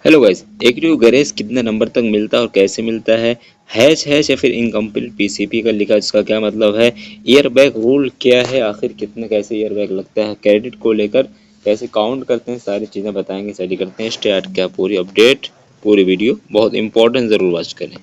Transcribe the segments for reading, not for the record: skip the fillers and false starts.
Hello guys, agree garage कितने number तक मिलता है और कैसे मिलता है? हैच हैच या फिर इनकम्प्लीट पीसीपी का लिखा, इसका क्या मतलब है? ईयर बैग रूल क्या है? आखिर कितने कैसे ईयर बैग लगता है? क्रेडिट को लेकर कैसे काउंट करते हैं? सारी चीज़ें बताएंगे, स्टडी करते हैं। स्टार्ट क्या पूरी अपडेट, पूरी वीडियो बहुत इंपॉर्टेंट, ज़रूर वॉच करें।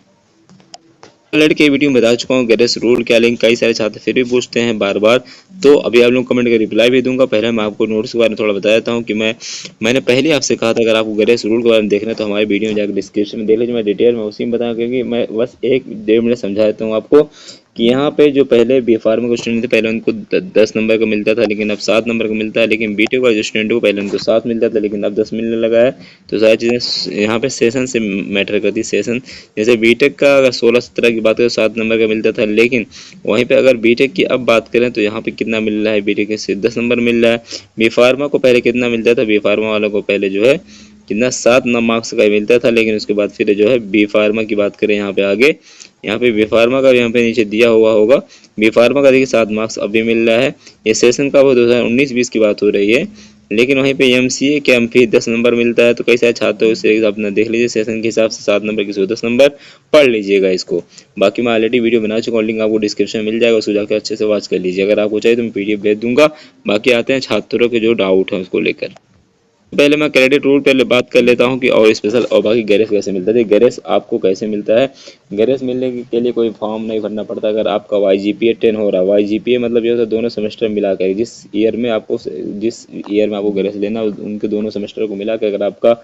ऑलरेडी के वीडियो में बता चुका हूँ गैरेज रूल क्या, लेकिन कई सारे छात्र फिर भी पूछते हैं बार बार, तो अभी आप लोग कमेंट का रिप्लाई भी दूंगा। पहले मैं आपको नोट्स के बारे में थोड़ा बता देता हूँ कि मैंने पहले आपसे कहा था अगर आपको गैरेज रूल के बारे में देखना है तो हमारी वीडियो में जाकर डिस्क्रिप्शन में देख लीजिए। मैं डिटेल में उसी में बताऊँ, क्योंकि मैं बस 1-1.5 मिनट समझा देता हूँ आपको कि यहाँ पे जो पहले बी फार्मा के स्टूडेंट थे पहले उनको 10 नंबर का मिलता था, लेकिन अब 7 नंबर का मिलता है। लेकिन बीटेक वाले जो स्टूडेंट को पहले उनको 7 मिलता था, लेकिन अब 10 मिलने लगा है। तो सारी चीज़ें यहाँ पे सेशन से मैटर करती है। सेशन जैसे बीटेक का अगर 16-17 की बात करें 7 नंबर का मिलता था, लेकिन वहीं पे अगर बीटेक की अब बात करें तो यहाँ पे कितना मिल रहा है? बीटेक से 10 नंबर मिल रहा है। बी फार्मा को पहले कितना मिलता था? बी फार्मा वालों को पहले जो है कितना 7 मार्क्स का मिलता था, लेकिन उसके बाद फिर जो है बी फार्मा की बात करें यहाँ पे आगे, यहाँ पे बी फार्मा का यहाँ पे नीचे दिया हुआ होगा। बी फार्मा का देखिए 7 मार्क्स अभी मिल रहा है। ये सेशन का वो 2019-20 की बात हो रही है। लेकिन वहीं पे एमसीए के एम फिर 10 नंबर मिलता है। तो कई सारे छात्र उसे अपना देख लीजिए, सेशन के हिसाब से 7 नंबर की 10 नंबर पढ़ लीजिएगा इसको। बाकी मैं ऑलरेडी वीडियो बना चुका हूँ, लिंक आपको डिस्क्रिप्शन में मिल जाएगा, उसको जाकर अच्छे से वॉच कर लीजिए। अगर आपको चाहिए तो मैं पीडीएफ भेज दूंगा। बाकी आते हैं छात्रों के जो डाउट है उसको लेकर। पहले मैं क्रेडिट रूल पहले बात कर लेता हूँ कि और स्पेशल और बाकी गैरेज कैसे मिलता है। गैरेज आपको कैसे मिलता है? गैरेज मिलने के लिए कोई फॉर्म नहीं भरना पड़ता। अगर आपका वाईजीपीए 10 हो रहा है, वाईजीपीए मतलब ये होता है दोनों सेमेस्टर मिलाकर, जिस ईयर में आपको गैरेज लेना उनके दोनों सेमेस्टर को मिला के अगर आपका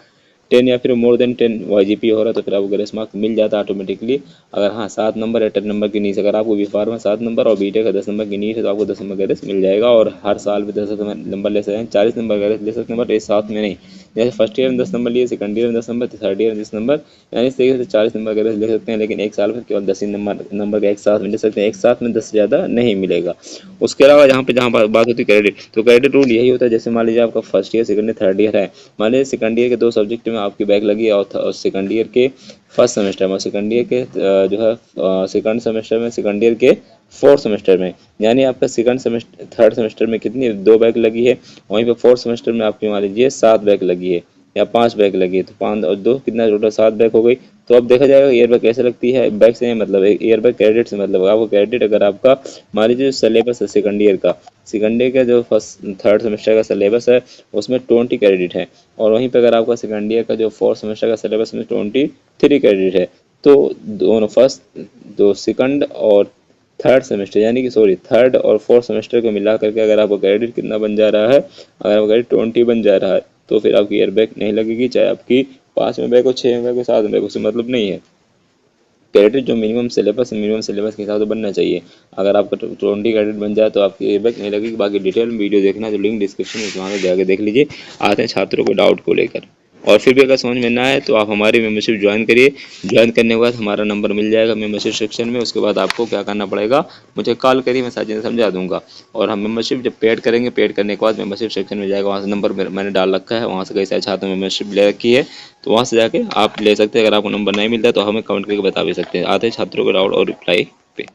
10 या फिर मोर देन 10 वाईजीपी हो रहा है तो फिर आपको ग्रेस मार्क मिल जाता है ऑटोमेटिकली। अगर हाँ 7 नंबर या 10 नंबर की नीट, अगर आपको बी फार्मा 7 नंबर और बीटेक का 10 नंबर की नीट है तो आपको 10 नंबर ग्रेस मिल जाएगा। और हर साल में 10 नंबर ले सकते हैं, 40 नंबर ग्रेस ले सकते हैं, बट एक साथ में नहीं। जैसे फर्स्ट ईयर में 10 नंबर लिए, सेकंड ईयर में 10 नंबर, थर्ड ईयर में 10 नंबर, यानी इस तरीके से 40 नंबर ग्रेस ले सकते हैं। लेकिन एक साल में केवल 10 ही नंबर का एक साथ में ले सकते हैं, एक साथ में 10 से ज़्यादा नहीं मिलेगा। उसके अलावा जहाँ बात होती है क्रेडिट, तो क्रेडिट रूल यही होता है, जैसे मान लीजिए आपका first year, second year, third year है। मान लीजिए सेकंड ईयर के 2 सब्जेक्ट में आपकी बैक लगी और सेकंड ईयर के फर्स्ट सेमेस्टर में, सेकंड ईयर के जो है सेकंड सेमेस्टर में, सेकंड ईयर के फोर्थ सेमेस्टर में, यानी आपका सेकंड सेमेस्टर थर्ड सेमेस्टर में कितनी 2 बैक लगी है। वहीं पे फोर्थ सेमेस्टर में आपकी मान लीजिए 7 बैक लगी है या 5 बैक लगी है, तो 5 और 2 कितना, टोटल 7 बैक हो गई। तो अब देखा जाएगा ईयर बैक कैसे लगती है। बैक से मतलब ईयर बैक क्रेडिट से मतलब आपको क्रेडिट, अगर आपका मान लीजिए सिलेबस है सेकंड ईयर का जो फर्स्ट थर्ड सेमेस्टर का सिलेबस है उसमें 20 क्रेडिट है, और वहीं पे अगर आपका सेकंड ईयर का जो फोर्थ सेमेस्टर का सिलेबस में 23 क्रेडिट है, तो दोनों फर्स्ट दो सेकंड और थर्ड सेमेस्टर, यानी कि सॉरी थर्ड और फोर्थ सेमेस्टर को मिला करके अगर आपका क्रेडिट कितना बन जा रहा है, अगर आपका क्रेडिट 20 बन जा रहा है तो फिर आपकी ईयर बैक नहीं लगेगी, चाहे आपकी 5 में बैक हो, 6 में बैक हो, 7 में बैक हो, उससे मतलब नहीं है। क्रेडिट जो मिनिमम सिलेबस के हिसाब से बनना चाहिए। अगर आपका 20 क्रेडिट बन जाए तो आपकी ईयर बैक नहीं लगेगी। बाकी डिटेल में वीडियो देखना है तो लिंक डिस्क्रिप्शन में, वहाँ से जाकर देख लीजिए। आते हैं छात्रों को डाउट को लेकर। और फिर भी अगर समझ में ना आए तो आप हमारी मेंबरशिप ज्वाइन करिए। ज्वाइन करने के बाद हमारा नंबर मिल जाएगा मेंबरशिप सेक्शन में। उसके बाद आपको क्या करना पड़ेगा, मुझे कॉल करिए, मैं सारी चीज़ें समझा दूंगा। और हम मेंबरशिप जब पेड करेंगे, पेड करने के बाद मेंबरशिप सेक्शन में जाएगा, वहाँ से नंबर मैंने डाल रखा है, वहाँ से कई सारे छात्रों ने मेंबरशिप ले रखी है, तो वहाँ से जाके आप ले सकते हैं। अगर आपको नंबर नहीं मिलता तो हमें कमेंट करके बता भी सकते हैं। आते हैं छात्रों को डाउट और रिप्लाई पे।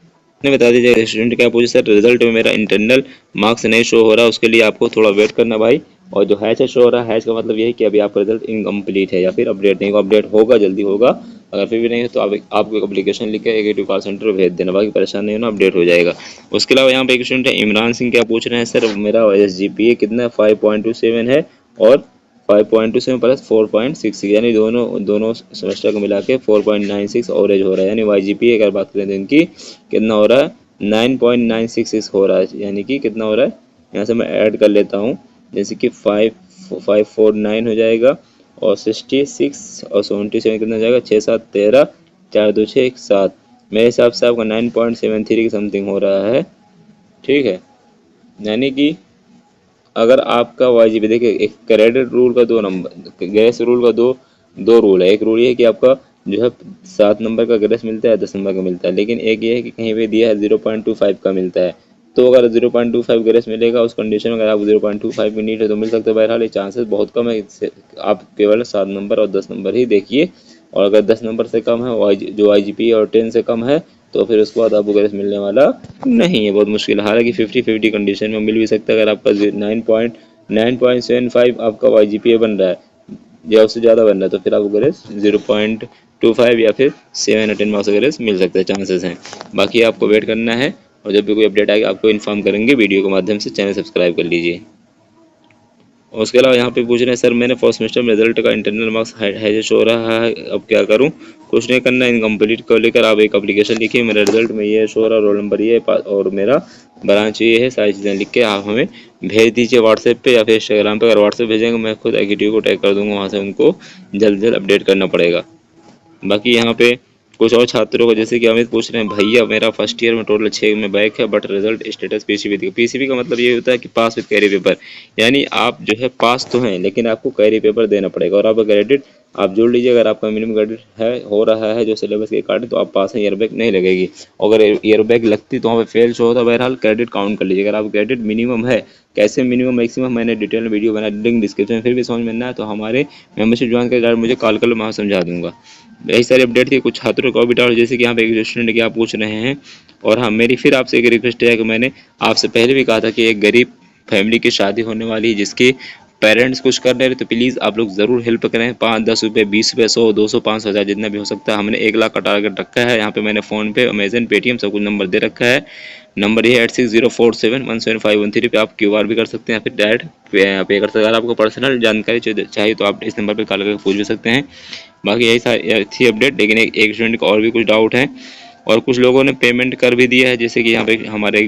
ने बता दीजिए स्टूडेंट क्या पूछे, सर रिजल्ट में मेरा इंटरनल मार्क्स नहीं शो हो रहा, उसके लिए आपको थोड़ा वेट करना भाई। और जो हैच है शो हो रहा है, हैच का मतलब यही कि अभी आपका रिजल्ट इनकम्प्लीट है या फिर अपडेट नहीं, अपडेट होगा, जल्दी होगा। अगर फिर भी नहीं है तो आपको एप्लीकेशन लिख के एक कॉल सेंटर भेज देना, बाकी परेशान नहीं होना, अपडेट हो जाएगा। उसके अलावा यहाँ पे एक स्टूडेंट है इमरान सिंह, क्या पूछ रहे हैं, सर मेरा SGPA कितना 5.27 है और 5.27 प्लस 4.66, यानी दोनों सेमेस्टर को मिला के 4.96 एवरेज हो रहा है। यानी YGPA अगर बात करें तो इनकी कितना हो रहा है, 9.966 हो रहा है। यानी कि कितना हो रहा है, यहाँ से मैं ऐड कर लेता हूँ, जैसे कि 549 हो जाएगा और 66 और 77 कितना हो जाएगा, 6 7 13, 4 2 6 1 7। मेरे हिसाब से आपका 9.73 की समथिंग हो रहा है, ठीक है। यानी कि अगर आपका YGPA देखिए, एक क्रेडिट रूल का 2 नंबर, गैस रूल का दो रूल है। एक रूल ये है कि आपका जो है 7 नंबर का ग्रेस मिलता है, 10 नंबर का मिलता है। लेकिन एक ये है कि कहीं पे दिया है 0.25 का मिलता है। तो अगर 0.25 ग्रेस मिलेगा उस कंडीशन में, अगर आप 0.25 की नीड है तो मिल सकता है। बहरहाल ये चांसेस बहुत कम है, आप केवल 7 नंबर और 10 नंबर ही देखिए। और अगर 10 नंबर से कम है, जो YGPA और 10 से कम है, तो फिर उसके बाद आपको ग्रेस मिलने वाला नहीं है, बहुत मुश्किल। हालांकि 50-50 कंडीशन में मिल भी सकता है। अगर आपका 9.75 आपका YGPA बन रहा है, या उससे ज़्यादा बन रहा है तो फिर आपको ग्रेस 0.25 या फिर 7 या 10 मार्क्स का ग्रेस मिल सकता है, चांसेस हैं। बाकी आपको वेट करना है और जब भी कोई अपडेट आएगा आपको इन्फॉर्म करेंगे वीडियो के माध्यम से। चैनल सब्सक्राइब कर लीजिए। और उसके अलावा यहाँ पे पूछ रहे हैं सर मैंने फर्स्ट सेमेस्टर में रिजल्ट का इंटरनल मार्क्स हैजेस हो रहा है, अब क्या करूँ? कुछ नहीं करना, इनकम्प्लीट को लेकर आप एक एप्लीकेशन लिखिए, मेरा रिजल्ट में ये शो हो रहा, रोल नंबर ये है और मेरा ब्रांच ये है, सारी चीज़ें लिख के आप हमें भेज दीजिए व्हाट्सएप पे या फिर इंस्टाग्राम पे। अगर व्हाट्सएप भेजेंगे मैं खुद एग्जीक्यूटिव को टैग कर दूँगा, वहाँ से उनको जल्द से जल्द अपडेट करना पड़ेगा। बाकी यहाँ पे कुछ और छात्रों को जैसे कि अमित पूछ रहे हैं भैया मेरा फर्स्ट ईयर में टोटल 6 में बैक है but result status PCB. PCB का मतलब ये होता है कि पास विद कैरी पेपर, यानी आप जो है पास तो हैं लेकिन आपको कैरी पेपर देना पड़ेगा और आपका क्रेडिट आप जोड़ लीजिए। अगर आपका मिनिमम क्रेडिट है हो रहा है जो सिलेबस के अकॉर्डिंग तो आप पास हैं, ईयर बैक नहीं लगेगी। अगर ईयर बैक लगती तो वहाँ पे फेल शो होता, बहरहाल क्रेडिट काउंट कर लीजिए। अगर आप क्रेडिट मिनिमम है, कैसे मिनिमम मैक्सिमम मैंने डिटेल में वीडियो बना, लिंक डिस्क्रिप्शन में, फिर भी समझ में ना है तो हमारे मेंबरशिप ज्वाइन कर मुझे कॉल कर लो, मैं समझा दूंगा। यही सारी अपडेट थी। कुछ छात्रों को भी डाउट जैसे कि यहाँ पे एक स्टूडेंट की आप पूछ रहे हैं। और हाँ, मेरी फिर आपसे एक रिक्वेस्ट है कि मैंने आपसे पहले भी कहा था कि एक गरीब फैमिली की शादी होने वाली है जिसके पेरेंट्स कुछ कर रहे हैं तो प्लीज़ आप लोग ज़रूर हेल्प करें। 5-10 रुपये, 20 रुपये, 100, 200, 500, 1000 जितना भी हो सकता है। हमने 1 लाख का टारगेट रखा है। यहाँ पे मैंने फ़ोन पे, अमेजन, पेटीएम सब कुछ नंबर दे रखा है। नंबर ये है 8604717513 पे आप क्यूआर भी कर सकते हैं, फिर डायरेक्ट पे कर सकते हैं। अगर आपको पर्सनल जानकारी चाहिए तो आप इस नंबर पर कॉल करके पूछ भी सकते हैं। बाकी यही सारी थी अपडेट। लेकिन एक स्टूडेंट को और भी कुछ डाउट है और कुछ लोगों ने पेमेंट कर भी दिया है, जैसे कि यहाँ पे हमारा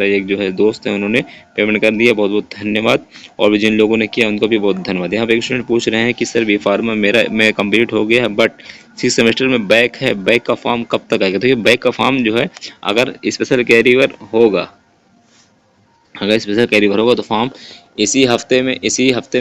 एक जो है दोस्त है, उन्होंने पेमेंट कर दिया, बहुत बहुत धन्यवाद। और भी जिन लोगों ने किया उनको भी बहुत धन्यवाद। यहाँ पे एक स्टूडेंट पूछ रहे हैं कि सर बी फार्मा मैं कंप्लीट हो गया है बट 6 सेमेस्टर में बैक है, बैक का फॉर्म कब तक आएगा? तो ये बैक का फॉर्म जो है अगर स्पेशल कैरियर होगा, अगर स्पेशल कैरियर होगा तो फॉर्म इसी हफ्ते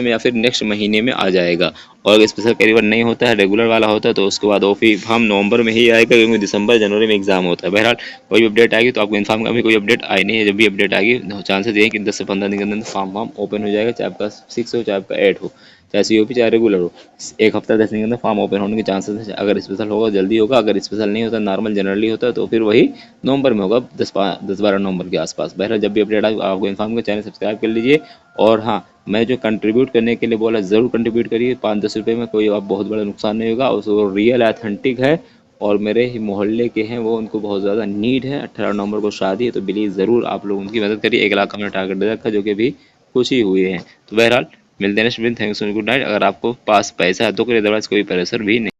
में या फिर नेक्स्ट महीने में आ जाएगा। और अगर स्पेशल कैरियर नहीं होता है, रेगुलर वाला होता है तो उसके बाद ओपी फॉर्म नवंबर में ही आएगा क्योंकि दिसंबर जनवरी में एग्जाम होता है। बहरहाल कोई अपडेट आएगी तो आपको इन्फॉर्म, अभी कोई अपडेट आई नहीं है। जब भी अपडेट आएगी चांसेस ये है कि 10 से 15 दिन के अंदर फॉर्म ओपन हो जाएगा, चाहे आपका 6 हो चाहे आपका 8 हो, चाहे सीओपी चाहे रेगुलर हो। एक हफ्ता 10 दिन के अंदर फॉर्म ओपन होने के चांसेस है। अगर स्पेशल होगा जल्दी होगा, अगर स्पेशल नहीं होता नॉर्मल जनरली होता है तो फिर वही नवंबर में होगा, 10-12 नवंबर के आसपास। बहरहाल जब भी अपडेट आए आपको इन्फॉर्म कर, चैनल सब्सक्राइब कर लीजिए। और हाँ, मैं जो कंट्रीब्यूट करने के लिए बोला ज़रूर कंट्रीब्यूट करिए। 5-10 रुपये में कोई आप बहुत बड़ा नुकसान नहीं होगा, और रियल ऑथेंटिक है और मेरे ही मोहल्ले के हैं, वो उनको बहुत ज़्यादा नीड है। 18 नवंबर को शादी है तो प्लीज़ ज़रूर आप लोग उनकी मदद करिए। 1 लाख का मैंने टारगेट दे रखा जो कि अभी कुछ ही हुए हैं। तो बहरहाल मिलते हैं नेक्स्ट दिन। Thanks, good night. अगर आपको पास पैसा है तो करिए, अदरवाइज कोई प्रेशर भी नहीं।